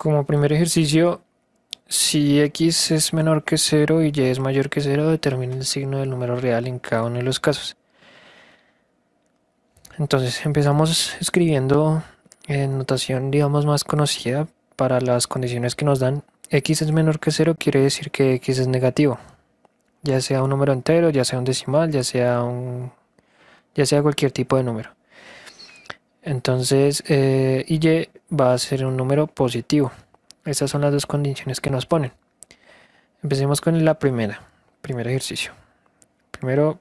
Como primer ejercicio, si x es menor que 0 y y es mayor que 0, determine el signo del número real en cada uno de los casos. Entonces empezamos escribiendo en notación, digamos, más conocida para las condiciones que nos dan. X es menor que 0 quiere decir que x es negativo, ya sea un número entero, ya sea un decimal, ya sea cualquier tipo de número. Entonces, y va a ser un número positivo. Estas son las dos condiciones que nos ponen. Empecemos con la primer ejercicio. Primero,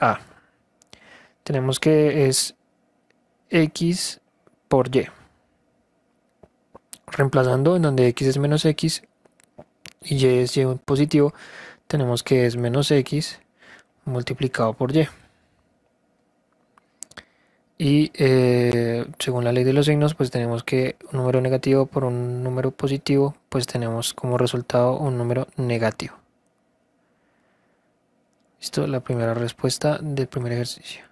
A. Tenemos que es x por y. Reemplazando en donde x es menos x y es y positivo, tenemos que es menos x multiplicado por y. Y según la ley de los signos, pues tenemos que un número negativo por un número positivo, pues tenemos como resultado un número negativo. Listo, la primera respuesta del primer ejercicio.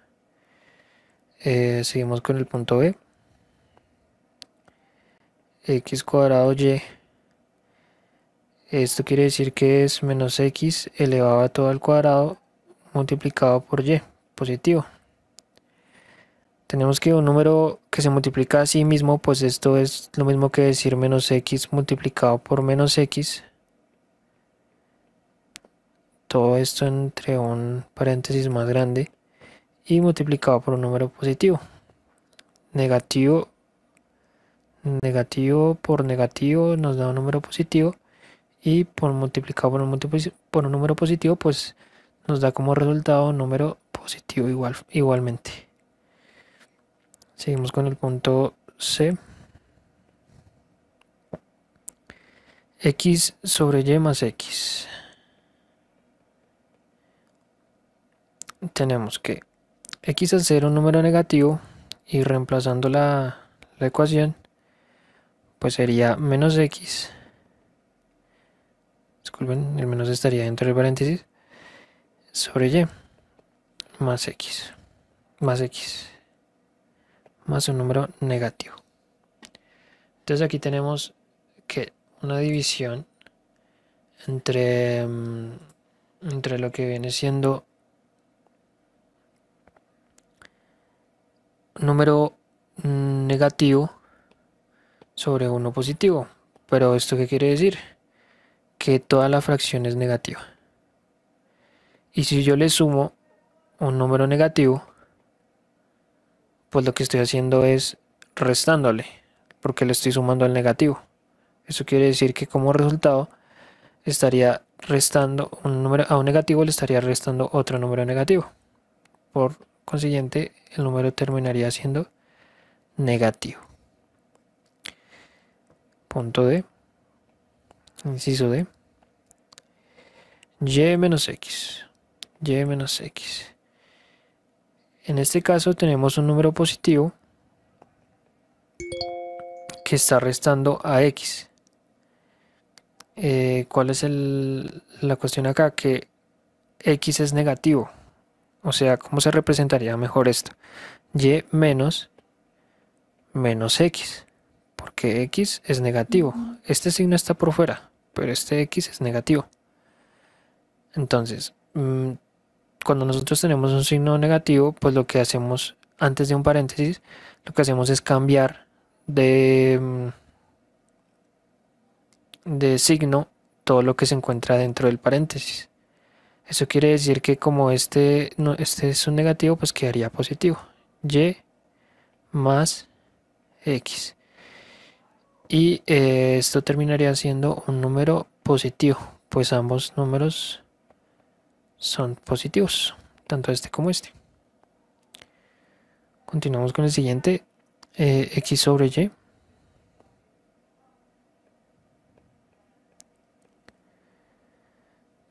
Seguimos con el punto B. X cuadrado y. Esto quiere decir que es menos x elevado a todo al cuadrado multiplicado por y, positivo. Tenemos que un número que se multiplica a sí mismo, pues esto es lo mismo que decir menos x multiplicado por menos x. Todo esto entre un paréntesis más grande y multiplicado por un número positivo. Negativo por negativo nos da un número positivo y por multiplicado por un número positivo pues nos da como resultado un número positivo igualmente. Seguimos con el punto C. X sobre y más x. Tenemos que x al ser un número negativo y reemplazando la ecuación pues sería menos x. Disculpen, el menos estaría dentro del paréntesis sobre y más x más un número negativo. Entonces aquí tenemos que una división entre lo que viene siendo número negativo sobre uno positivo. Pero ¿esto qué quiere decir? Que toda la fracción es negativa. Y si yo le sumo un número negativo, pues lo que estoy haciendo es restándole, porque le estoy sumando al negativo. Eso quiere decir que como resultado estaría restando un número a un negativo, le estaría restando otro número negativo. Por consiguiente, el número terminaría siendo negativo. Punto D. Inciso D. Y menos x. Y menos x. En este caso tenemos un número positivo que está restando a x. ¿Cuál es la cuestión acá? Que x es negativo. O sea, ¿cómo se representaría mejor esto? Y menos x. Porque x es negativo. Este signo está por fuera, pero este x es negativo. Entonces, cuando nosotros tenemos un signo negativo, pues lo que hacemos antes de un paréntesis, lo que hacemos es cambiar de signo todo lo que se encuentra dentro del paréntesis. Eso quiere decir que como este es un negativo, pues quedaría positivo. Y más x. Y esto terminaría siendo un número positivo, pues ambos números son positivos, tanto este como este. Continuamos con el siguiente, x sobre y.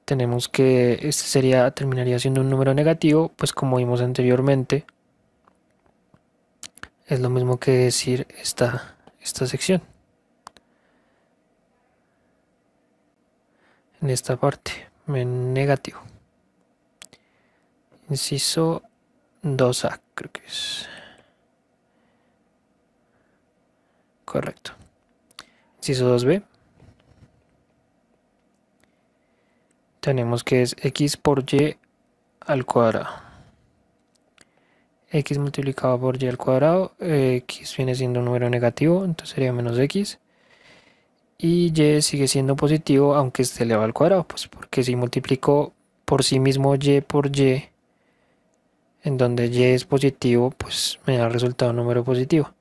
Tenemos que este terminaría siendo un número negativo, pues como vimos anteriormente, es lo mismo que decir esta sección. En esta parte, negativo. Inciso 2A, creo que es. Correcto. inciso 2b, tenemos que es x por y al cuadrado. X multiplicado por y al cuadrado, x viene siendo un número negativo, entonces sería menos x. Y y sigue siendo positivo aunque esté elevado al cuadrado, pues porque si multiplico por sí mismo y por y, en donde y es positivo, pues me da resultado un número positivo.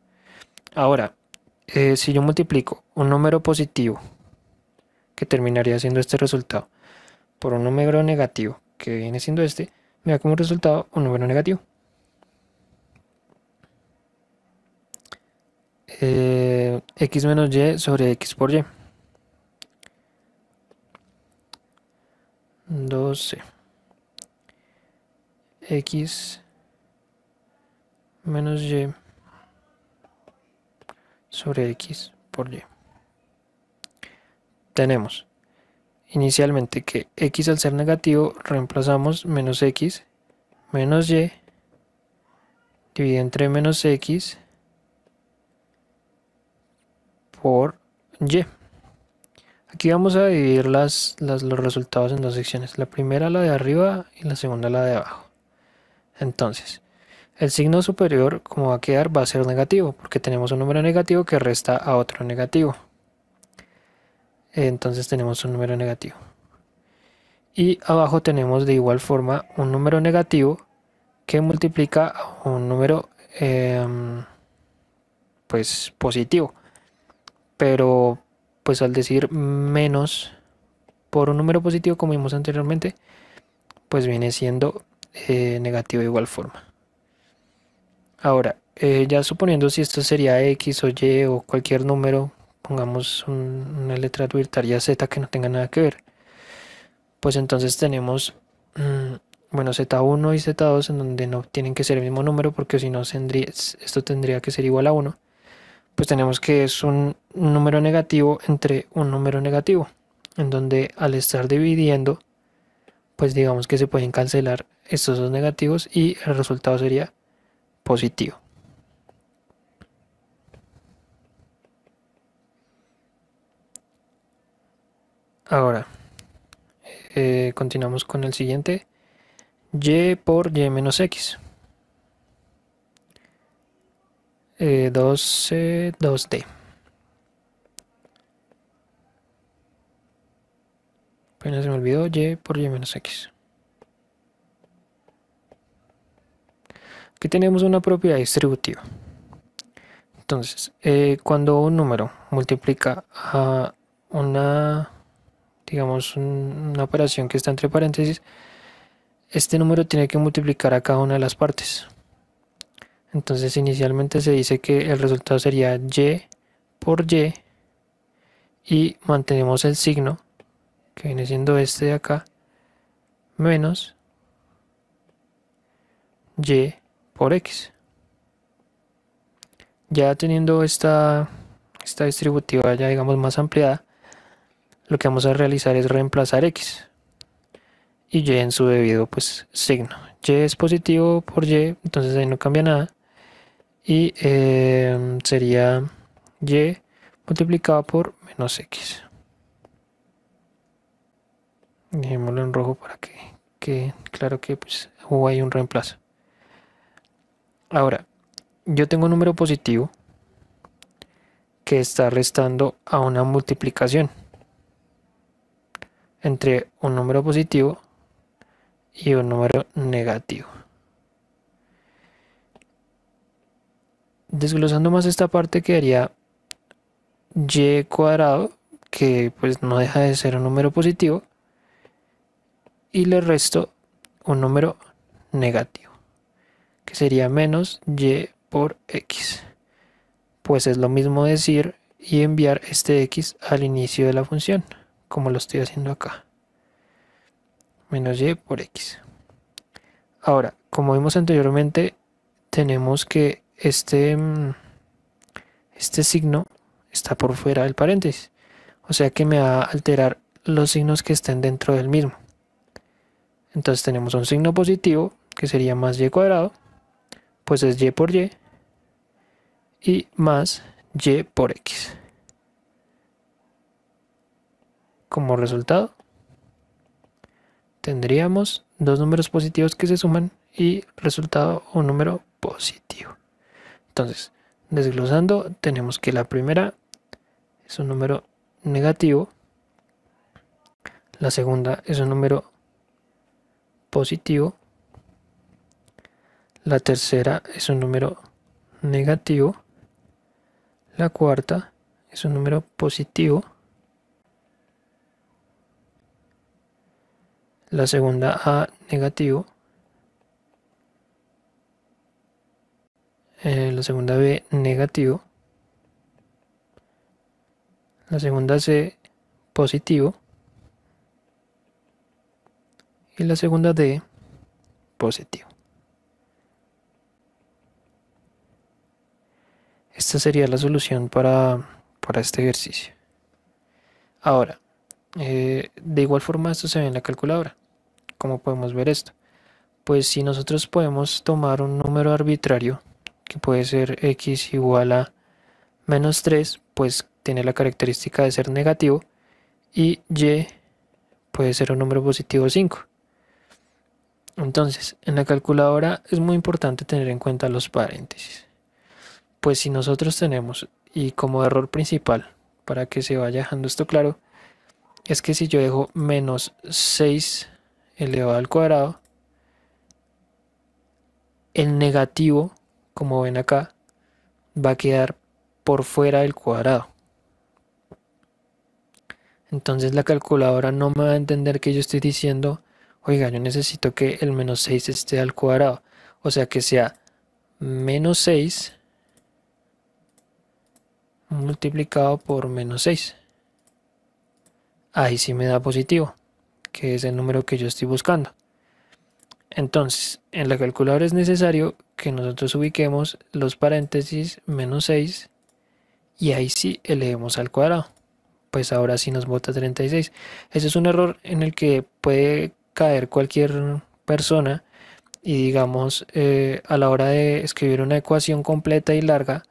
Ahora, si yo multiplico un número positivo, que terminaría siendo este resultado, por un número negativo, que viene siendo este, me da como resultado un número negativo. X menos y sobre x por y. 12 x menos y sobre x por y. Tenemos inicialmente que x al ser negativo reemplazamos menos x menos y dividido entre menos x por y. Aquí vamos a dividir los resultados en dos secciones. La primera la de arriba y la segunda la de abajo. Entonces, el signo superior, como va a quedar, va a ser negativo, porque tenemos un número negativo que resta a otro negativo. Entonces tenemos un número negativo. Y abajo tenemos de igual forma un número negativo que multiplica a un número pues positivo. Pero pues al decir menos por un número positivo, como vimos anteriormente, pues viene siendo negativo de igual forma. Ahora, ya suponiendo si esto sería X o Y o cualquier número, pongamos una letra arbitraria Z que no tenga nada que ver, pues entonces tenemos, bueno, Z1 y Z2 en donde no tienen que ser el mismo número porque si no esto tendría que ser igual a 1, pues tenemos que es un número negativo entre un número negativo, en donde al estar dividiendo, pues digamos que se pueden cancelar estos dos negativos y el resultado sería positivo. Ahora, continuamos con el siguiente. Y por y menos x. 12, 2d. Apenas se me olvidó y por y menos x. Aquí tenemos una propiedad distributiva. Entonces, cuando un número multiplica a una, digamos, una operación que está entre paréntesis, este número tiene que multiplicar a cada una de las partes. Entonces, inicialmente se dice que el resultado sería y por y mantenemos el signo, que viene siendo este de acá, menos y por x. Ya teniendo esta distributiva ya digamos más ampliada, lo que vamos a realizar es reemplazar x y y en su debido pues signo. Y es positivo por y, entonces ahí no cambia nada. Y sería y multiplicado por menos x. Dejémoslo en rojo para que claro que pues hubo ahí un reemplazo. Ahora, yo tengo un número positivo que está restando a una multiplicación entre un número positivo y un número negativo. Desglosando más esta parte quedaría y cuadrado, que pues no deja de ser un número positivo, y le resto un número negativo, que sería menos y por x. Pues es lo mismo decir y enviar este x al inicio de la función, como lo estoy haciendo acá. Menos y por x. Ahora, como vimos anteriormente, tenemos que este signo está por fuera del paréntesis. O sea que me va a alterar los signos que estén dentro del mismo. Entonces tenemos un signo positivo, que sería más y cuadrado, pues es y por y más y por x. como resultado tendríamos dos números positivos que se suman y resultado un número positivo. Entonces, desglosando, tenemos que la primera es un número negativo, la segunda es un número positivo, la tercera es un número negativo, la cuarta es un número positivo, la segunda A negativo, la segunda B negativo, la segunda C positivo y la segunda D positivo. Esta sería la solución para este ejercicio. Ahora, de igual forma esto se ve en la calculadora. ¿Cómo podemos ver esto? Pues si nosotros podemos tomar un número arbitrario, que puede ser x igual a menos 3, pues tiene la característica de ser negativo, y y puede ser un número positivo 5. Entonces, en la calculadora es muy importante tener en cuenta los paréntesis. Pues si nosotros tenemos, y como error principal, para que se vaya dejando esto claro, es que si yo dejo menos 6 elevado al cuadrado, el negativo, como ven acá, va a quedar por fuera del cuadrado. Entonces la calculadora no me va a entender que yo estoy diciendo, oiga, yo necesito que el menos 6 esté al cuadrado. O sea que sea menos 6 multiplicado por menos 6. Ahí sí me da positivo, que es el número que yo estoy buscando. Entonces, en la calculadora es necesario que nosotros ubiquemos los paréntesis menos 6 y ahí sí elevemos al cuadrado. Pues ahora sí nos bota 36. Ese es un error en el que puede caer cualquier persona y digamos a la hora de escribir una ecuación completa y larga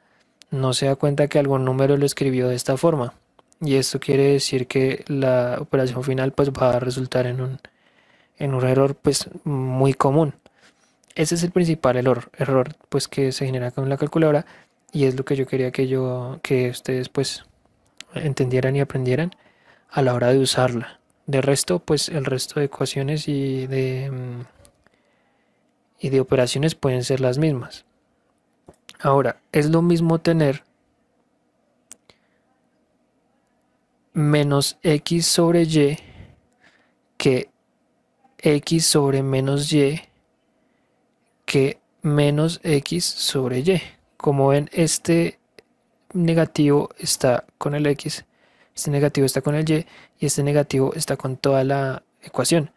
no se da cuenta que algún número lo escribió de esta forma. Y esto quiere decir que la operación final pues va a resultar en un error pues muy común. Ese es el principal error pues que se genera con la calculadora y es lo que yo quería que ustedes pues entendieran y aprendieran a la hora de usarla. De resto, pues el resto de ecuaciones y de operaciones pueden ser las mismas. Ahora, es lo mismo tener menos x sobre y que x sobre menos y que menos x sobre y. Como ven, este negativo está con el x, este negativo está con el y y este negativo está con toda la ecuación.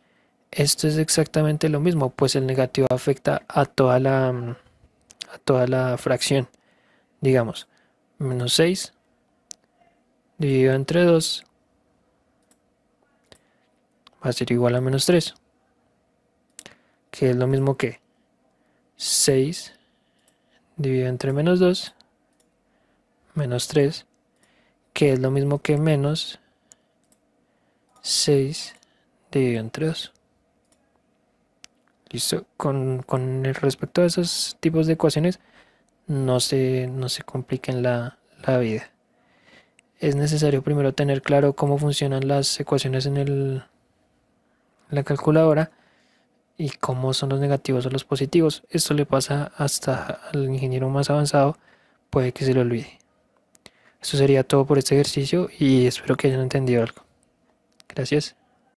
Esto es exactamente lo mismo, pues el negativo afecta a toda la fracción. Digamos, menos 6 dividido entre 2 va a ser igual a menos 3, que es lo mismo que 6 dividido entre menos 2 menos 3, que es lo mismo que menos 6 dividido entre 2. Listo, con respecto a esos tipos de ecuaciones no se compliquen la vida. Es necesario primero tener claro cómo funcionan las ecuaciones en la calculadora y cómo son los negativos o los positivos. Esto le pasa hasta al ingeniero más avanzado, puede que se lo olvide. Esto sería todo por este ejercicio y espero que hayan entendido algo. Gracias.